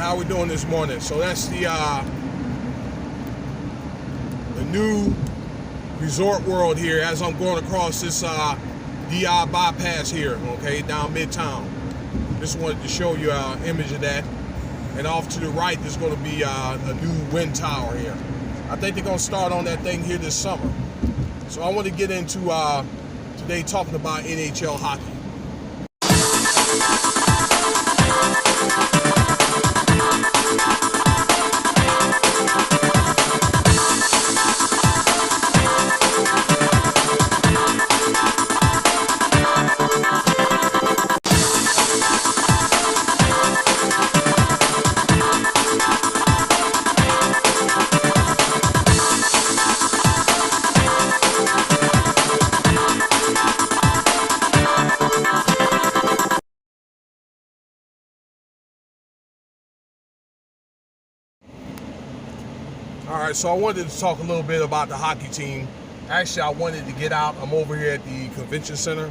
how we doing this morning? So that's the new Resort World here as I'm going across this DI bypass here, okay, down Midtown. Just wanted to show you an image of that. And off to the right, there's going to be a new wind tower here. I think they're going to start on that thing here this summer. So I want to get into today talking about NHL hockey. All right, so I wanted to talk a little bit about the hockey team. Actually, I wanted to get out. I'm over here at the convention center,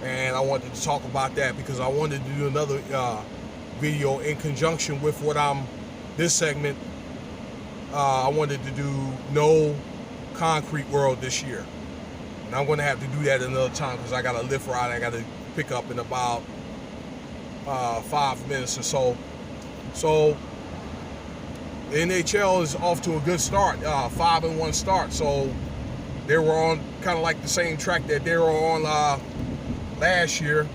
and I wanted to talk about that because I wanted to do another video in conjunction with this segment. I wanted to do no concrete world this year. And I'm going to have to do that another time because I got a lift ride I got to pick up in about 5 minutes or so. So the NHL is off to a good start, 5-1 start. So they were on kind of like the same track that they were on last year.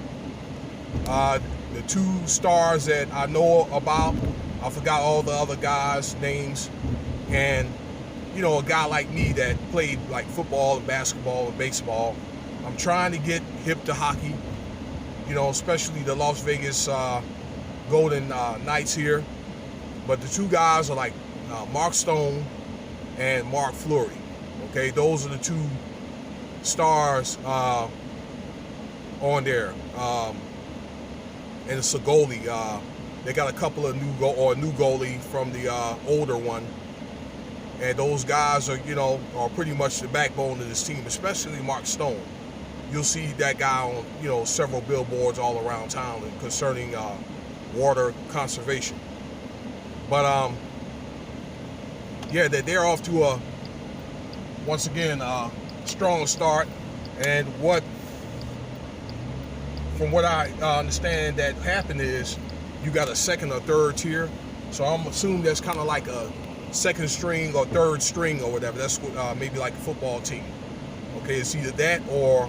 The two stars that I know about, I forgot all the other guys' names. And, you know, a guy like me that played like football and basketball and baseball, I'm trying to get hip to hockey, you know, especially the Las Vegas Golden Knights here. But the two guys are like Mark Stone and Mark Fleury. Okay, those are the two stars on there. And it's a goalie. They got a couple of new goalie from the older one. And those guys are, you know, are pretty much the backbone of this team, especially Mark Stone. You'll see that guy on, you know, several billboards all around town concerning water conservation. But yeah, they're off to a, once again, strong start. And from what I understand that happened is you got a second or third tier. So I'm assuming that's kind of like a second string or third string or whatever. That's what, maybe like a football team. Okay, it's either that or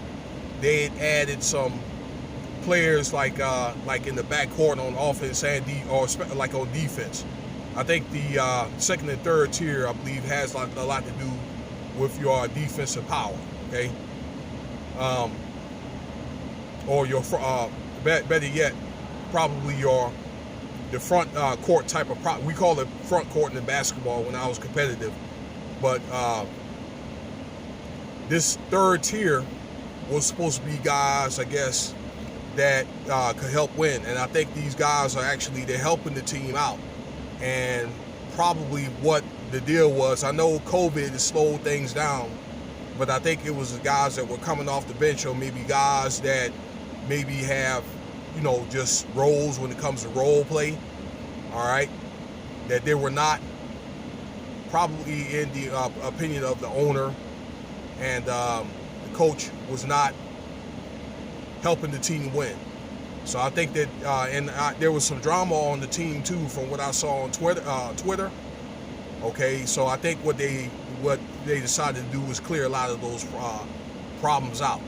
they had added some players like in the backcourt on offense and or like on defense. I think the second and third tier, I believe, has a lot to do with your defensive power, okay? Or your, better yet, probably the front court type of we call it front court in basketball when I was competitive. But this third tier was supposed to be guys, I guess, that could help win. And I think these guys are actually, they're helping the team out. And probably what the deal was, I know COVID has slowed things down, but I think it was the guys that were coming off the bench, or maybe guys that maybe have, you know, just roles when it comes to role play, all right, that they were not, probably in the opinion of the owner and the coach, was not helping the team win. So I think that, there was some drama on the team too, from what I saw on Twitter. Okay, so I think what they decided to do was clear a lot of those problems out.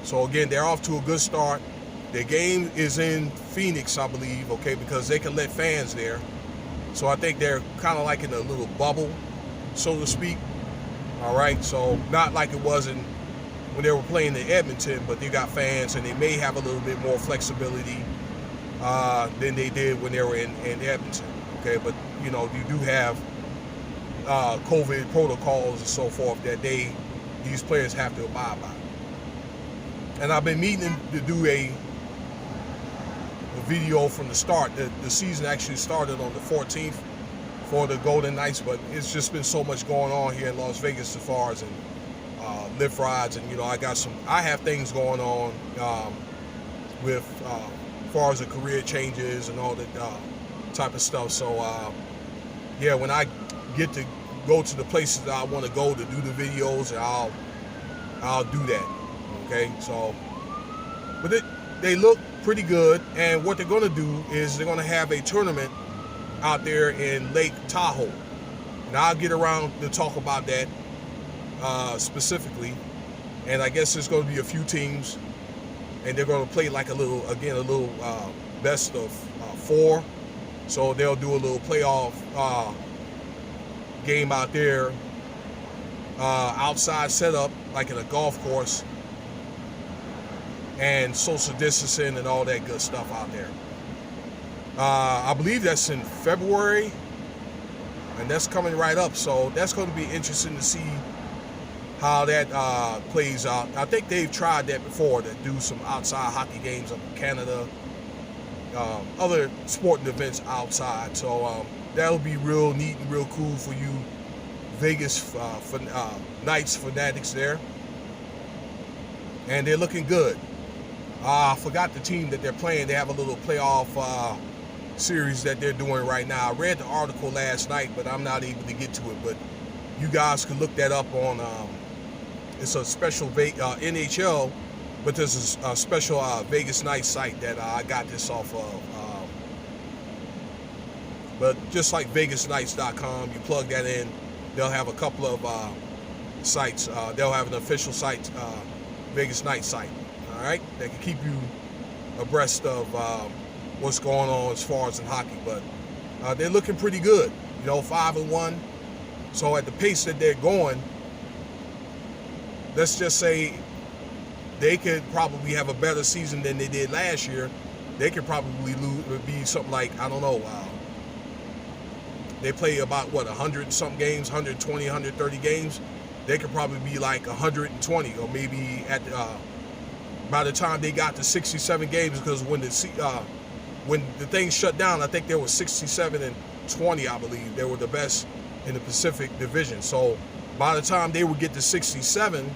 So again, they're off to a good start. Their game is in Phoenix, I believe, okay, because they can let fans there. So I think they're kind of like in a little bubble, so to speak. All right, so not like it was when they were playing in Edmonton, but they got fans and they may have a little bit more flexibility than they did when they were in Edmonton. Okay, but you know, you do have COVID protocols and so forth that these players have to abide by. And I've been meaning to do a video from the start. The season actually started on the 14th for the Golden Knights, but it's just been so much going on here in Las Vegas as far as lift rides, and you know, I have things going on with as far as the career changes and all that type of stuff. So yeah, when I get to go to the places that I want to go to do the videos, I'll do that. Okay, so but they look pretty good, and what they're going to do is they're going to have a tournament out there in Lake Tahoe, and I'll get around to talk about that specifically. And I guess there's going to be a few teams, and they're going to play like a little best of 4. So they'll do a little playoff game out there, outside setup like in a golf course, and social distancing and all that good stuff out there. I believe that's in February, and that's coming right up. So that's going to be interesting to see how that plays out. I think they've tried that before, to do some outside hockey games up in Canada, other sporting events outside. So that'll be real neat and real cool for you Vegas Knights fanatics there. And they're looking good. I forgot the team that they're playing. They have a little playoff series that they're doing right now. I read the article last night, but I'm not able to get to it. But you guys can look that up on, it's a special NHL, but there's a special Vegas Knights site that I got this off of. But just like VegasKnights.com, you plug that in, they'll have a couple of sites. They'll have an official site, Vegas Knights site. All right, that can keep you abreast of what's going on as far as in hockey. But they're looking pretty good, 5-1. So at the pace that they're going, let's just say they could probably have a better season than they did last year. They could probably be something like, I don't know, they play about 100-something games, 120, 130 games. They could probably be like 120, or maybe at by the time they got to 67 games, because when the thing shut down, I think there was 67-20, I believe. They were the best in the Pacific Division. So by the time they would get to 67,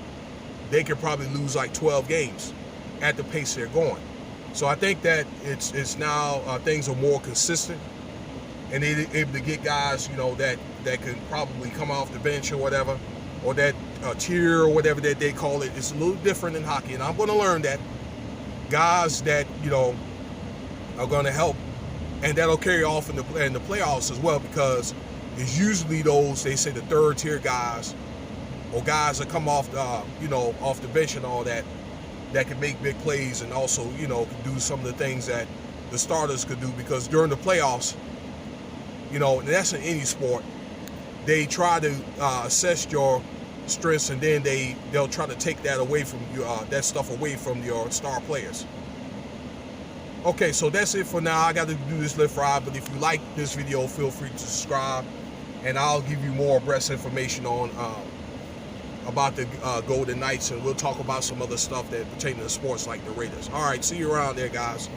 they could probably lose like 12 games at the pace they're going. So I think that it's now things are more consistent, and they're able to get guys, that can probably come off the bench or whatever, or that tier or whatever that they call it. It's a little different in hockey, and I'm going to learn that. Guys that, are going to help, and that'll carry off in the playoffs as well, because it's usually those, they say, the third tier guys, or guys that come off the, off the bench and all that can make big plays, and also, can do some of the things that the starters could do, because during the playoffs, and that's in any sport, they try to assess your strengths, and then they'll try to take that away from you, that stuff away from your star players. Okay, so that's it for now. I got to do this lift ride, but if you like this video, feel free to subscribe, and I'll give you more breast information on about the Golden Knights, and we'll talk about some other stuff that pertain to sports like the Raiders. All right, see you around there, guys.